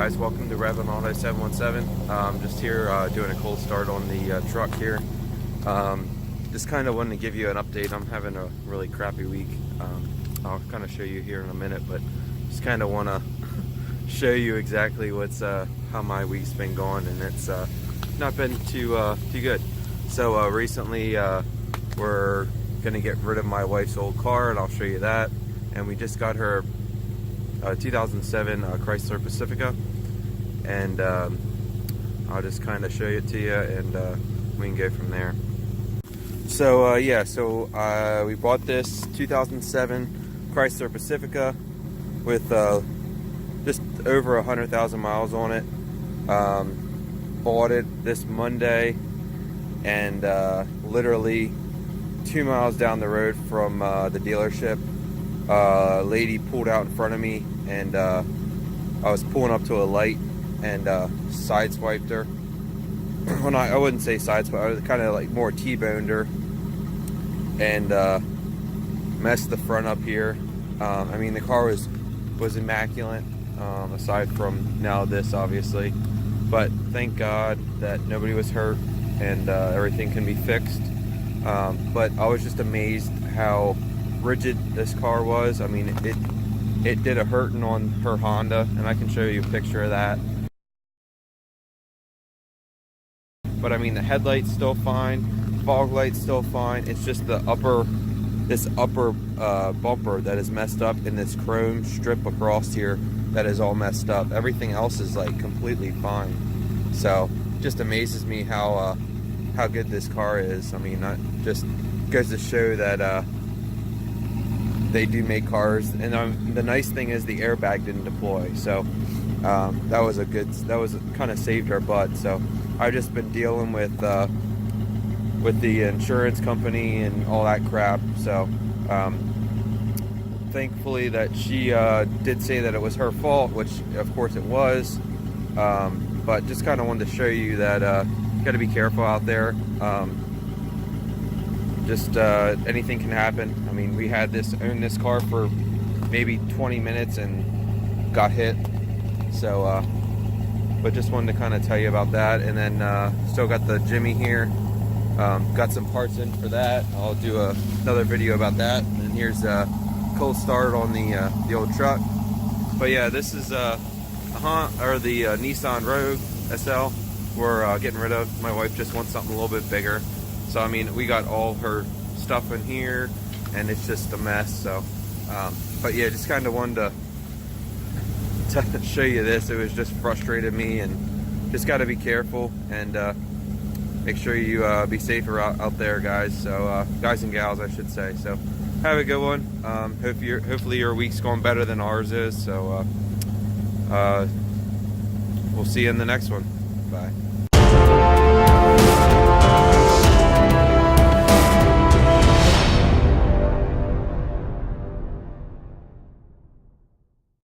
guys, welcome to Rev Auto 717. Just here doing a cold start on the truck here. Just kind of wanted to give you an update. I'm having a really crappy week. I'll kind of show you here in a minute, but just kind of want to show you exactly what's how my week's been going, and it's not been too good. So recently we're gonna get rid of my wife's old car, and I'll show you that. And we just got her 2007 Chrysler Pacifica, and I'll just kind of show it to you, and we can go from there. So yeah, so we bought this 2007 Chrysler Pacifica with just over 100,000 miles on it. Bought it this Monday, and literally 2 miles down the road from the dealership, a lady pulled out in front of me, and I was pulling up to a light and sideswiped her. Well, I wouldn't say sideswiped, I was kind of like more T-boned her, and messed the front up here. I mean, the car was immaculate, aside from now this, obviously, but thank God that nobody was hurt, and everything can be fixed. But I was just amazed how rigid this car was. I mean, it did a hurting on her Honda, and I can show you a picture of that. But I mean, the headlight's still fine, fog light's still fine. It's just this upper bumper that is messed up, in this chrome strip across here that is all messed up. Everything else is like completely fine. So just amazes me how good this car is. I mean, that just goes to show that they do make cars. And the nice thing is the airbag didn't deploy, so that was kind of saved our butt. So I've just been dealing with the insurance company and all that crap. So thankfully that she did say that it was her fault, which of course it was. But just kind of wanted to show you that you got to be careful out there. Just anything can happen. I mean, we had owned this car for maybe 20 minutes and got hit. So but just wanted to kind of tell you about that. And then still got the Jimmy here. Got some parts in for that. I'll do another video about that. And here's a cold start on the old truck. But yeah, this is the Nissan Rogue SL we're getting rid of. My wife just wants something a little bit bigger. So I mean, we got all her stuff in here, and it's just a mess. So but yeah, just kind of wanted to show you this. It was just frustrated me, and just got to be careful, and make sure you be safer out there, guys. So guys and gals, I should say. So have a good one. Hopefully your week's going better than ours is. So we'll see you in the next one. Bye.